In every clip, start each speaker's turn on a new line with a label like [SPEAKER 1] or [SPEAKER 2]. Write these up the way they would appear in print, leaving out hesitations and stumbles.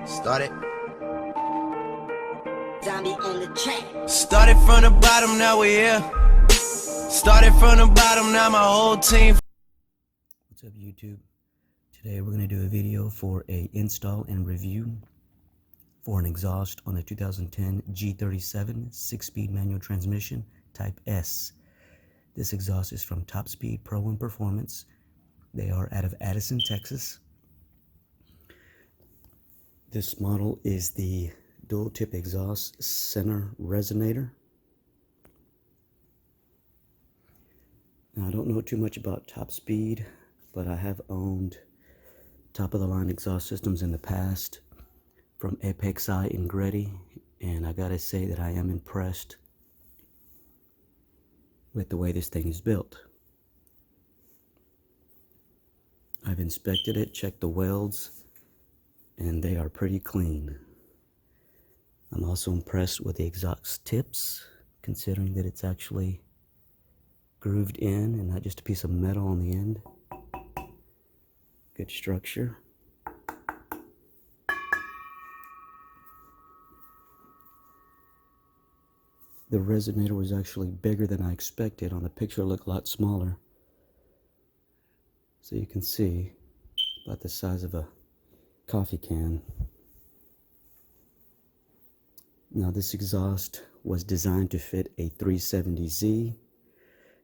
[SPEAKER 1] Started.
[SPEAKER 2] Zombie on the track.
[SPEAKER 1] Started from the bottom, now we're here. Started from the bottom, now my whole team.
[SPEAKER 3] What's up, YouTube? Today we're going to do a video for a install and review for an exhaust on a 2010 G37 6-speed manual transmission Type S. This exhaust is from Top Speed Pro and Performance. They are out of Addison, Texas. This model is the dual tip exhaust center resonator. Now, I don't know too much about Top Speed, but I have owned top of the line exhaust systems in the past from Apexi and Gretty, and I gotta say that I am impressed with the way this thing is built. I've inspected it, checked the welds, and they are pretty clean. I'm also impressed with the exhaust tips, considering that it's actually grooved in and not just a piece of metal on the end. Good structure. The resonator was actually bigger than I expected. On the picture it looked a lot smaller. So you can see about the size of a coffee can. Now this exhaust was designed to fit a 370Z,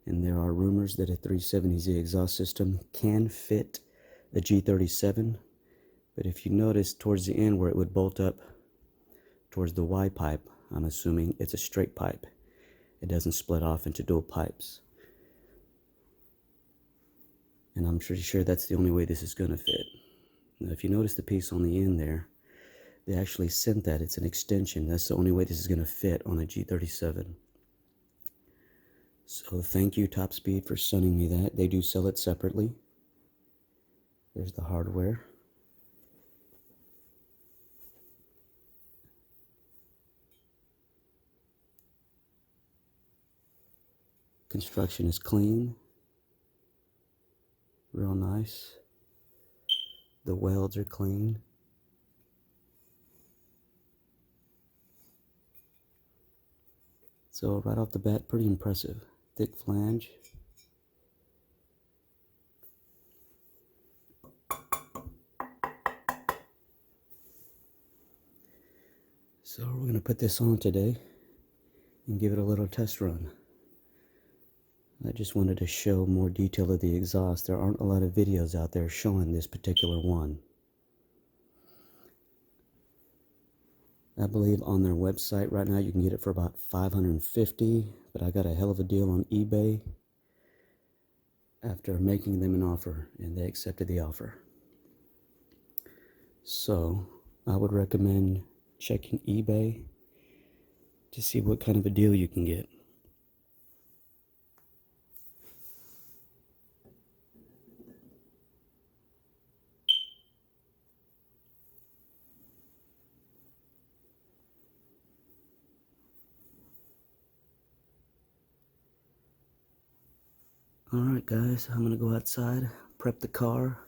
[SPEAKER 3] and there are rumors that a 370Z exhaust system can fit a G37, but if you notice towards the end where it would bolt up towards the Y pipe, I'm assuming it's a straight pipe. It doesn't split off into dual pipes. And I'm pretty sure that's the only way this is going to fit. Now if you notice the piece on the end there, they actually sent that. It's an extension. That's the only way this is going to fit on a G37. So thank you, Top Speed, for sending me that. They do sell it separately. There's the hardware. Construction is clean. Real nice. The welds are clean. So right off the bat, pretty impressive. Thick flange. So we're going to put this on today and give it a little test run. I just wanted to show more detail of the exhaust. There aren't a lot of videos out there showing this particular one. I believe on their website right now you can get it for about $550, but I got a hell of a deal on eBay after making them an offer, and they accepted the offer. So I would recommend checking eBay to see what kind of a deal you can get. Alright guys, I'm gonna go outside, prep the car,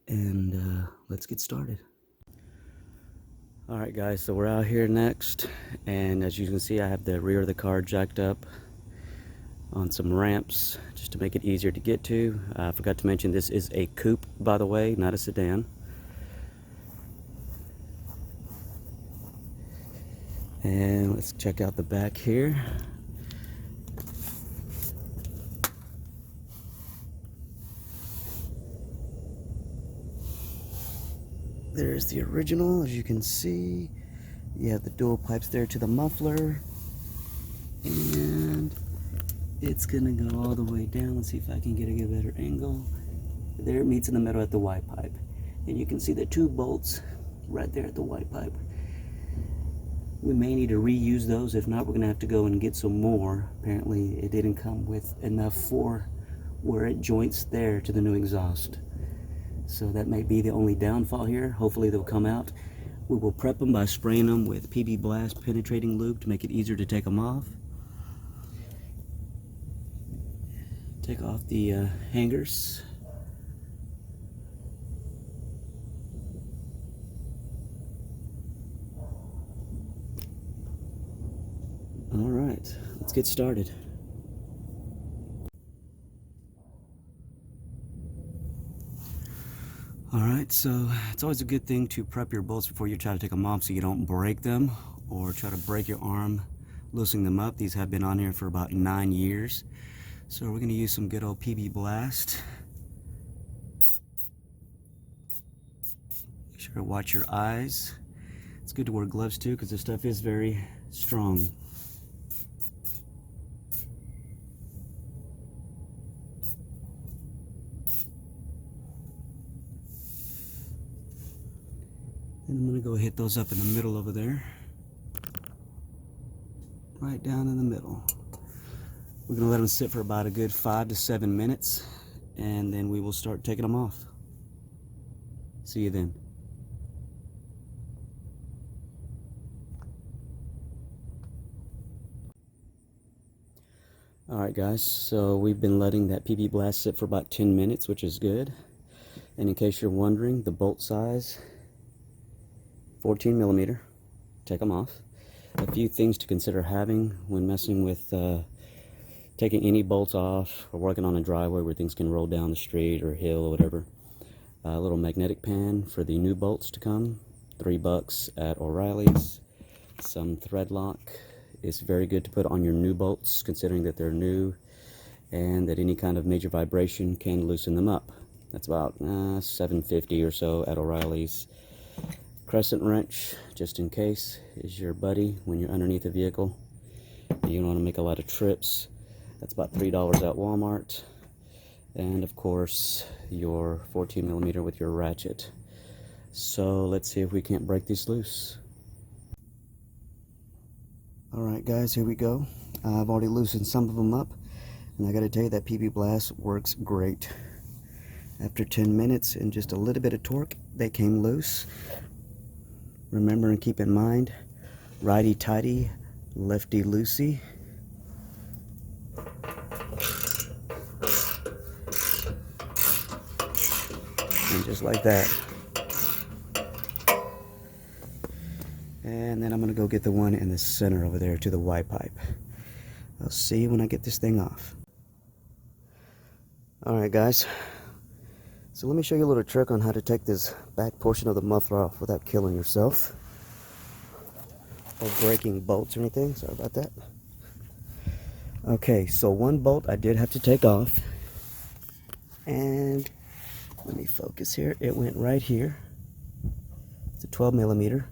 [SPEAKER 3] and let's get started. Alright guys, so we're out here next, and as you can see I have the rear of the car jacked up on some ramps just to make it easier to get to. I forgot to mention this is a coupe, by the way, not a sedan. And let's check out the back here. There's the original, as you can see. You have the dual pipes there to the muffler. And it's gonna go all the way down. Let's see if I can get a better angle. There it meets in the middle at the Y pipe. And you can see the two bolts right there at the Y pipe. We may need to reuse those. If not, we're gonna have to go and get some more. Apparently it didn't come with enough for where it joints there to the new exhaust. So that may be the only downfall here. Hopefully they'll come out. We will prep them by spraying them with PB Blast penetrating lube to make it easier to take them off. Take off the hangers. right, let's get started. Alright, so it's always a good thing to prep your bolts before you try to take them off so you don't break them or try to break your arm loosening them up. These have been on here for about 9 years. So we're going to use some good old PB Blast. Make sure to watch your eyes. It's good to wear gloves too because this stuff is very strong. And I'm going to go hit those up in the middle over there. Right down in the middle. We're going to let them sit for about a good 5 to 7 minutes, and then we will start taking them off. See you then. Alright guys, so we've been letting that PB Blast sit for about 10 minutes, which is good. And in case you're wondering, the bolt size, 14 millimeter. Take them off. A few things to consider having when messing with taking any bolts off or working on a driveway where things can roll down the street or hill or whatever. A little magnetic pan for the new bolts to come, $3 at O'Reilly's. Some thread lock is very good to put on your new bolts, considering that they're new and that any kind of major vibration can loosen them up. That's about $7.50 or so at O'Reilly's. Crescent wrench, just in case, is your buddy when you're underneath a vehicle and you don't want to make a lot of trips. That's about $3 at Walmart. And of course your 14 millimeter with your ratchet. So let's see if we can't break these loose. Alright guys, here we go. I've already loosened some of them up, and I gotta tell you that PB Blast works great. After 10 minutes and just a little bit of torque, they came loose. Remember and keep in mind, righty tighty, lefty loosey. And just like that. And then I'm gonna go get the one in the center over there to the Y pipe. I'll see you when I get this thing off. Alright guys, so let me show you a little trick on how to take this back portion of the muffler off without killing yourself or breaking bolts or anything. Sorry about that. Okay, so one bolt I did have to take off, and let me focus here. It went right here. It's a 12 millimeter,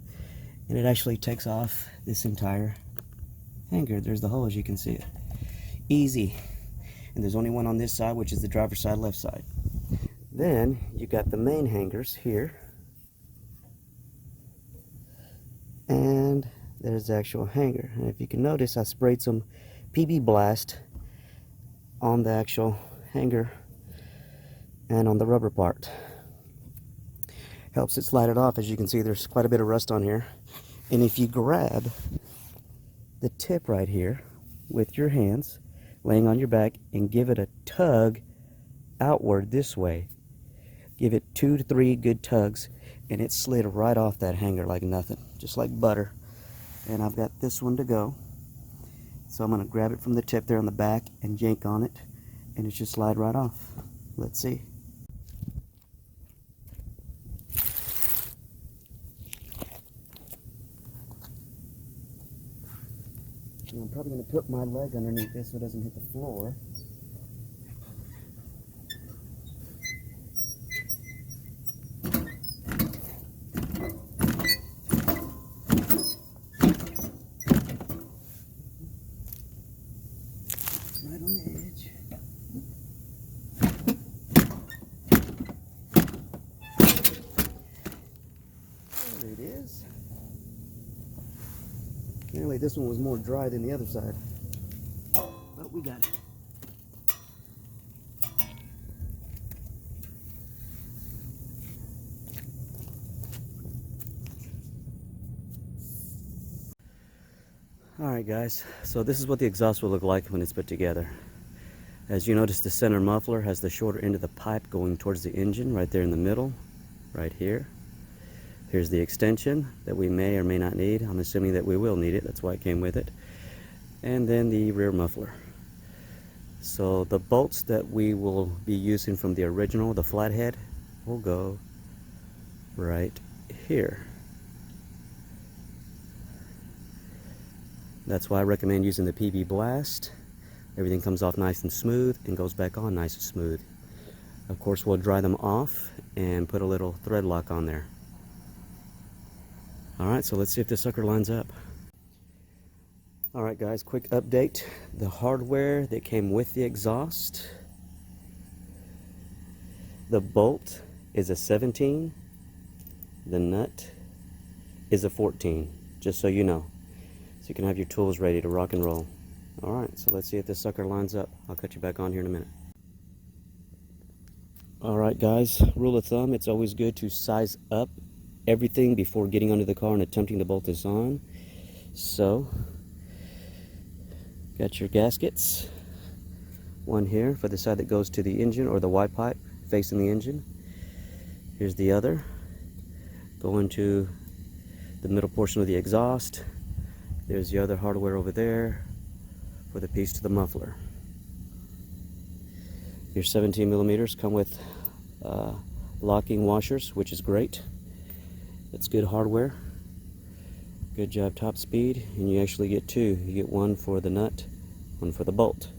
[SPEAKER 3] and it actually takes off this entire hanger. There's the hole, as you can see it. Easy. And there's only one on this side, which is the driver's side, left side. Then you got the main hangers here, and there's the actual hanger. And if you can notice, I sprayed some PB Blast on the actual hanger and on the rubber part. Helps it slide it off. As you can see, there's quite a bit of rust on here. And if you grab the tip right here with your hands, laying on your back, and give it a tug outward this way, give it 2 to 3 good tugs, and it slid right off that hanger like nothing, just like butter. And I've got this one to go, so I'm going to grab it from the tip there on the back and yank on it, and it should slide right off. Let's see. And I'm probably going to put my leg underneath this so it doesn't hit the floor. Right on the edge. There it is. Apparently this one was more dry than the other side. But we got it. Alright guys, so this is what the exhaust will look like when it's put together. As you notice, the center muffler has the shorter end of the pipe going towards the engine right there in the middle, right here. Here's the extension that we may or may not need. I'm assuming that we will need it, that's why it came with it. and then the rear muffler. So the bolts that we will be using from the original, the flathead, will go right here. That's why I recommend using the PB Blast. Everything comes off nice and smooth and goes back on nice and smooth. Of course, we'll dry them off and put a little thread lock on there. Alright, so let's see if this sucker lines up. Alright guys, quick update. The hardware that came with the exhaust, the bolt is a 17, the nut is a 14, just so you know. So you can have your tools ready to rock and roll. Alright, so let's see if this sucker lines up. I'll cut you back on here in a minute. Alright guys, rule of thumb, it's always good to size up everything before getting under the car and attempting to bolt this on. So, got your gaskets. One here for the side that goes to the engine or the Y pipe facing the engine. Here's the other going to the middle portion of the exhaust. There's the other hardware over there for the piece to the muffler. Your 17 millimeters come with locking washers, which is great. It's good hardware. Good job, top speed. And you actually get two. You get one for the nut, one for the bolt.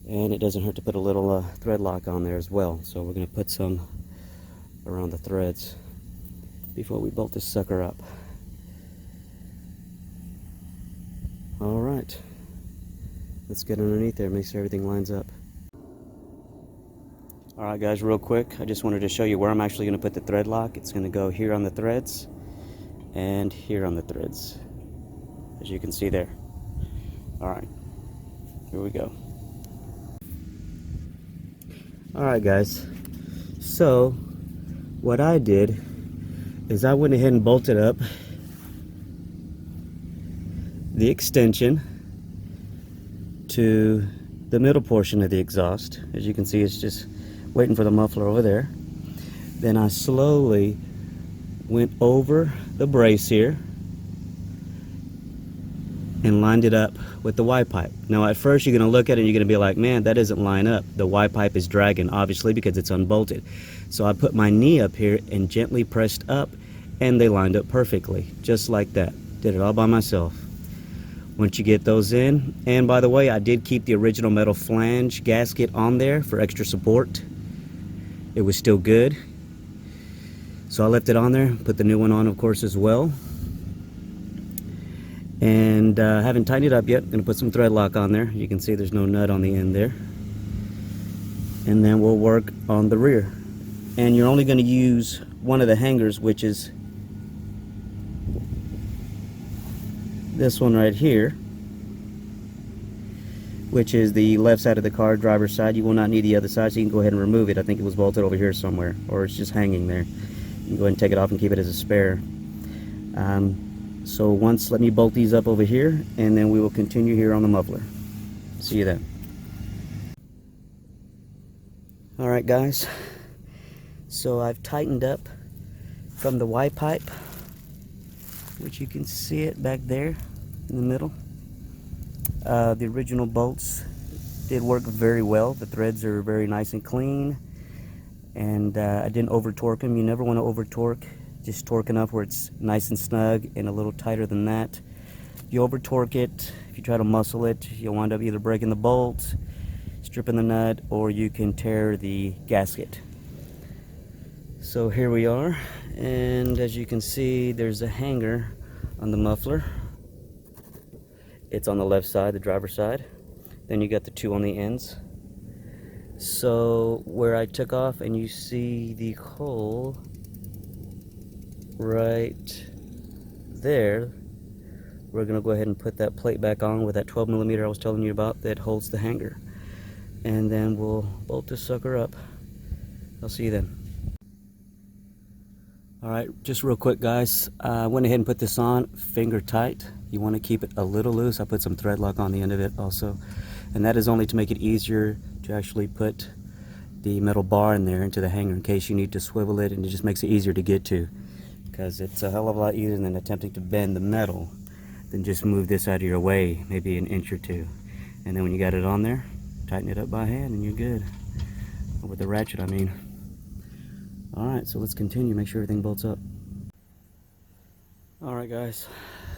[SPEAKER 3] And it doesn't hurt to put a little thread lock on there as well. So we're going to put some around the threads before we bolt this sucker up. Alright, let's get underneath there, make sure everything lines up. Alright guys, real quick, I just wanted to show you where I'm actually going to put the thread lock. It's going to go here on the threads and here on the threads, as you can see there. Alright, here we go. Alright guys, so what I did is I went ahead and bolted up the extension to the middle portion of the exhaust. As you can see, it's just waiting for the muffler over there. Then I slowly went over the brace here and lined it up with the Y pipe. Now at first you're going to look at it and you're going to be like, man, that doesn't line up. The Y pipe is dragging, obviously, because it's unbolted. So I put my knee up here and gently pressed up, and they lined up perfectly, just like that. Did it all by myself. Once you get those in, and by the way, I did keep the original metal flange gasket on there for extra support. It was still good. So I left it on there, put the new one on, of course, as well. And haven't tightened it up yet. I'm going to put some thread lock on there. You can see there's no nut on the end there. And then we'll work on the rear. And you're only going to use one of the hangers, which is this one right here, which is the left side of the car, driver's side. You will not need the other side, so you can go ahead and remove it. I think it was bolted over here somewhere, or it's just hanging there. You can go ahead and take it off and keep it as a spare. So let me bolt these up over here, and then we will continue here on the muffler. See you then. Alright guys, so I've tightened up from the Y pipe, which you can see it back there in the middle. The original bolts did work very well. The threads are very nice and clean, and I didn't over torque them. You never want to over torque. Just torque enough where it's nice and snug, and a little tighter than that. If you over torque it, if you try to muscle it, you'll wind up either breaking the bolt, stripping the nut, or you can tear the gasket. So here we are, and as you can see, there's a hanger on the muffler. It's on the left side, the driver's side. Then you got the two on the ends. So where I took off, and you see the hole right there, we're gonna go ahead and put that plate back on with that 12 millimeter I was telling you about that holds the hanger, and then we'll bolt this sucker up. I'll see you then. Alright, just real quick guys, I went ahead and put this on finger tight. You want to keep it a little loose. I put some thread lock on the end of it also, and that is only to make it easier to actually put the metal bar in there into the hanger in case you need to swivel it, and it just makes it easier to get to, because it's a hell of a lot easier than attempting to bend the metal then just move this out of your way, maybe an inch or two. And then when you got it on there, tighten it up by hand and you're good. Or with the ratchet, I mean. Alright, so let's continue, make sure everything bolts up. Alright guys,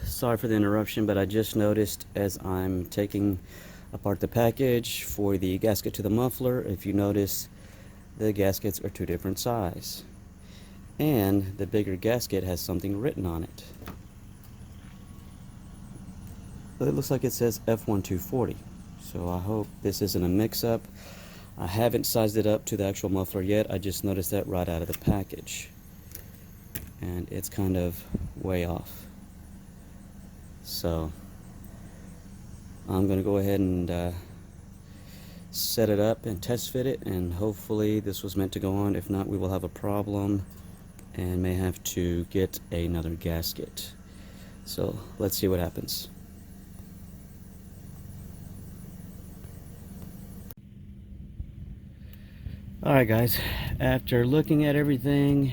[SPEAKER 3] sorry for the interruption, but I just noticed as I'm taking apart the package for the gasket to the muffler, if you notice, the gaskets are two different sizes. And the bigger gasket has something written on it. But it looks like it says F1240. So I hope this isn't a mix-up. I haven't sized it up to the actual muffler yet. I just noticed that right out of the package. And it's kind of way off. So I'm going to go ahead and set it up and test fit it, and hopefully this was meant to go on. If not, we will have a problem and may have to get another gasket. So let's see what happens. Alright guys, after looking at everything,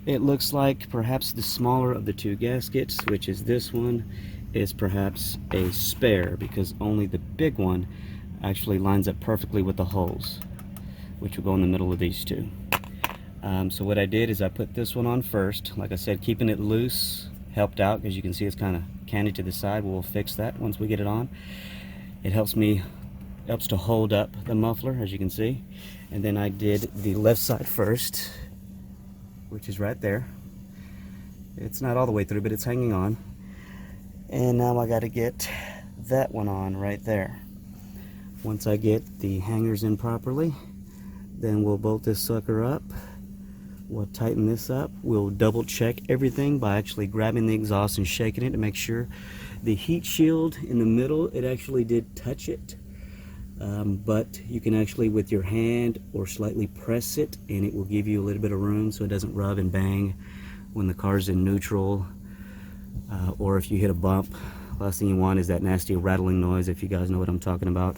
[SPEAKER 3] it looks like perhaps the smaller of the two gaskets, which is this one, is perhaps a spare, because only the big one actually lines up perfectly with the holes, which will go in the middle of these two. So what I did is I put this one on first. Like I said, keeping it loose helped out, because you can see it's kind of canted to the side. We'll fix that once we get it on. It helps to hold up the muffler, as you can see. And then I did the left side first, which is right there. It's not all the way through, but it's hanging on. And now I got to get that one on right there. Once I get the hangers in properly, then we'll bolt this sucker up. We'll tighten this up. We'll double check everything by actually grabbing the exhaust and shaking it to make sure the heat shield in the middle, it actually did touch it. But you can actually with your hand or slightly press it, and it will give you a little bit of room so it doesn't rub and bang when the car's in neutral, or if you hit a bump. Last thing you want is that nasty rattling noise, if you guys know what I'm talking about.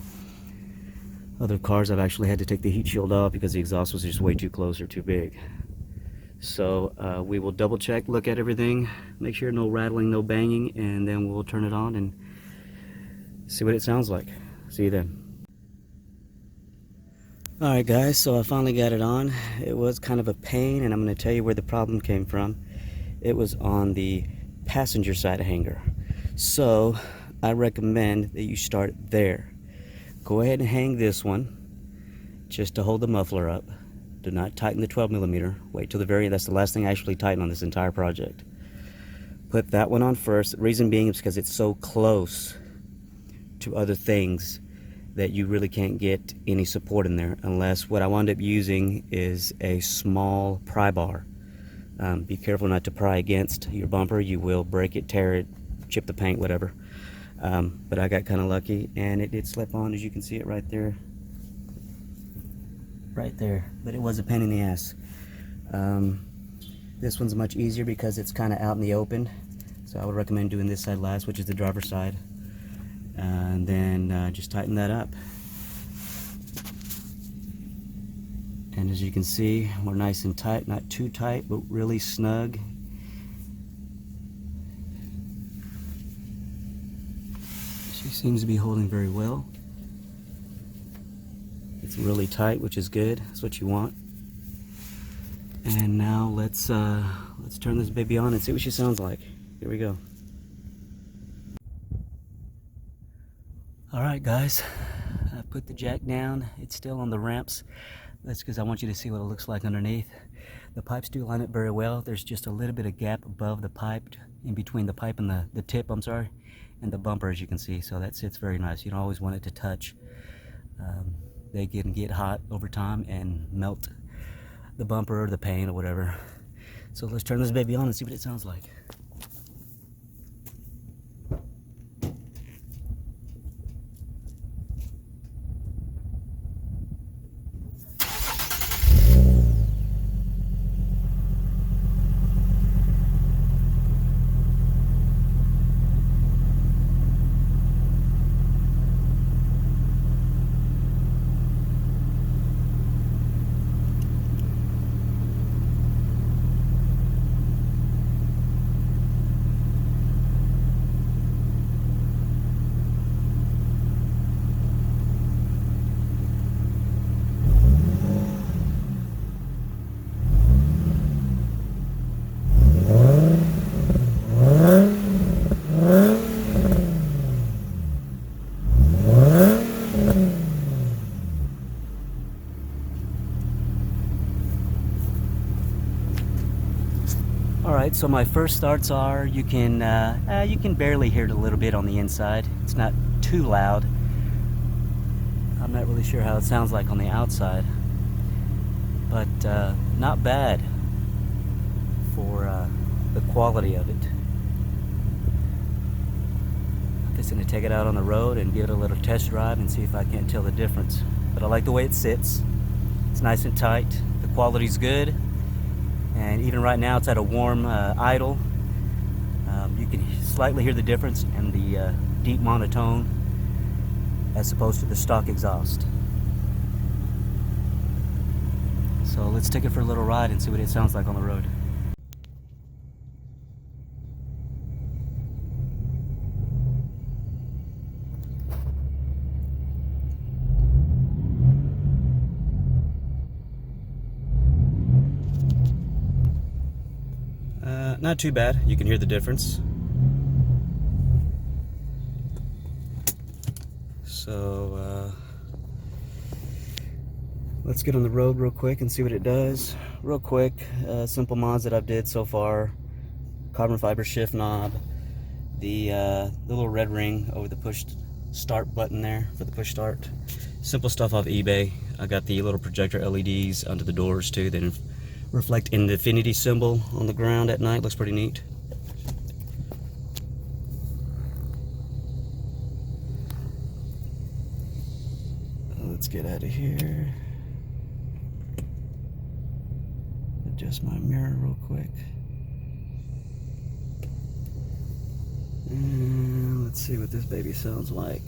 [SPEAKER 3] Other cars I've actually had to take the heat shield off because the exhaust was just way too close or too big. So we will double check, look at everything, make sure no rattling, no banging, and then we'll turn it on and see what it sounds like. See you then. Alright guys, so I finally got it on. It was kind of a pain, and I'm going to tell you where the problem came from. It was on the passenger side hanger. So I recommend that you start there. Go ahead and hang this one just to hold the muffler up. Do not tighten the 12mm. Wait till the very end. That's the last thing I actually tighten on this entire project. Put that one on first. The reason being is because it's so close to other things that you really can't get any support in there, unless what I wound up using is a small pry bar. Be careful not to pry against your bumper. You will break it, tear it, chip the paint, whatever. But I got kind of lucky, and it did slip on, as you can see it right there. Right there. But it was a pain in the ass. This one's much easier because it's kind of out in the open. So I would recommend doing this side last, which is the driver's side. And then just tighten that up. And as you can see, we're nice and tight, not too tight, but really snug. She seems to be holding very well. It's really tight, which is good. That's what you want. And now let's turn this baby on and see what she sounds like. Here we go. Alright guys, I put the jack down. It's still on the ramps. That's because I want you to see what it looks like underneath. The pipes do line up very well. There's just a little bit of gap above the pipe, in between the pipe and the tip, I'm sorry, and the bumper, as you can see. So that sits very nice. You don't always want it to touch. They can get hot over time and melt the bumper or the paint or whatever. So let's turn this baby on and see what it sounds like. Alright, so my first starts are, you can barely hear it a little bit on the inside. It's not too loud. I'm not really sure how it sounds like on the outside, but not bad for the quality of it. I'm just going to take it out on the road and give it a little test drive and see if I can't tell the difference. But I like the way it sits. It's nice and tight. The quality's good. And even right now it's at a warm idle. You can slightly hear the difference in the deep monotone as opposed to the stock exhaust. So let's take it for a little ride and see what it sounds like on the road. Not too bad. You can hear the difference. So let's get on the road real quick and see what it does. Real quick, simple mods that I've did so far: carbon fiber shift knob, the little red ring over the push start button there for the push start. Simple stuff off eBay. I got the little projector LEDs under the doors too. They reflect in the infinity symbol on the ground at night. Looks pretty neat. Let's get out of here. Adjust my mirror real quick. And let's see what this baby sounds like.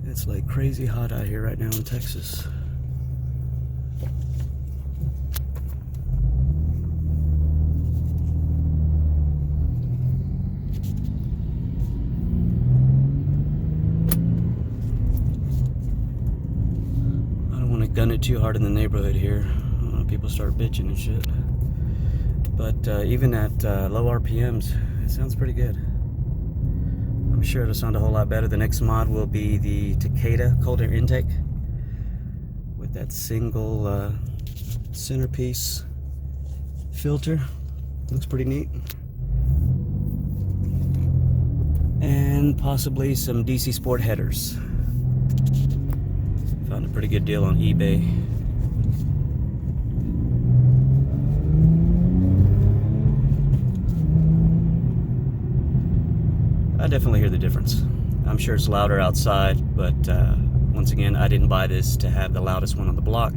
[SPEAKER 3] It's like crazy hot out here right now in Texas. I don't want to gun it too hard in the neighborhood here. I don't want people start bitching and shit. But even at low RPMs, it sounds pretty good. I'm sure it'll sound a whole lot better. The next mod will be the Takeda cold air intake with that single centerpiece filter. Looks pretty neat. And possibly some DC Sport headers. Found a pretty good deal on eBay. I definitely hear the difference. I'm sure it's louder outside, but once again, I didn't buy this to have the loudest one on the block.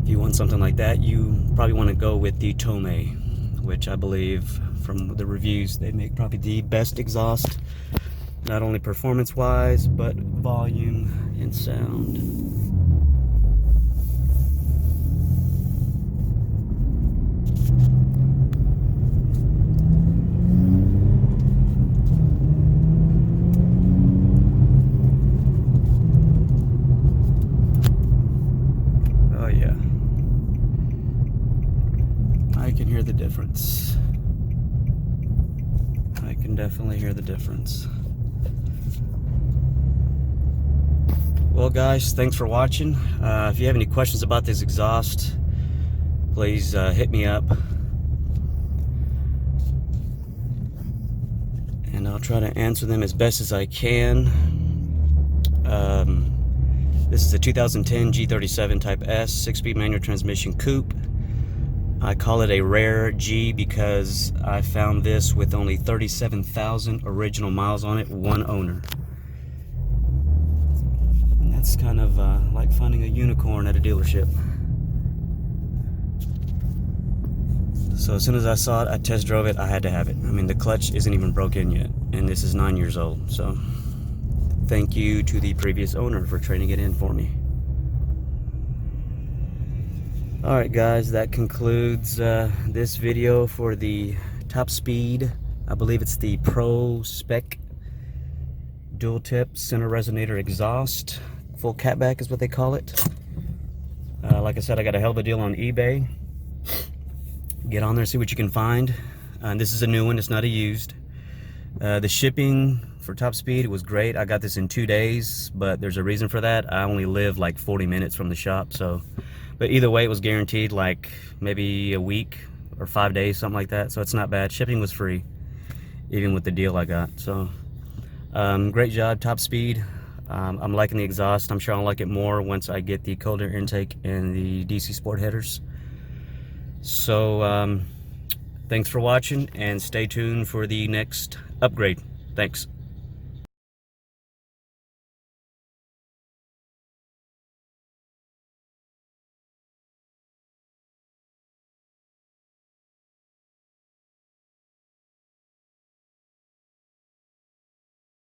[SPEAKER 3] If you want something like that, you probably want to go with the Tome, which I believe from the reviews they make probably the best exhaust, not only performance wise, but volume and sound. I can hear the difference. I can definitely hear the difference. Well guys, thanks for watching. If you have any questions about this exhaust, please hit me up. And I'll try to answer them as best as I can. This is a 2010 G37 Type S 6-speed manual transmission coupe. I call it a rare G because I found this with only 37,000 original miles on it, one owner. And that's kind of like finding a unicorn at a dealership. So as soon as I saw it, I test drove it, I had to have it. I mean, the clutch isn't even broken yet, and this is 9 years old. So thank you to the previous owner for trading it in for me. Alright guys, that concludes this video for the top speed. I believe it's the Pro Spec dual tip center resonator exhaust. Full catback is what they call it. Like I said, I got a hell of a deal on eBay. Get on there, see what you can find. And this is a new one, it's not a used. The shipping for top speed was great. I got this in 2 days, but there's a reason for that. I only live like 40 minutes from the shop, so, but either way it was guaranteed like maybe a week or 5 days, something like that, so it's not bad. Shipping was free even with the deal I got. So great job, top speed. I'm liking the exhaust. I'm sure I'll like it more once I get the cold air intake and the DC sport headers. So thanks for watching, and stay tuned for the next upgrade. Thanks.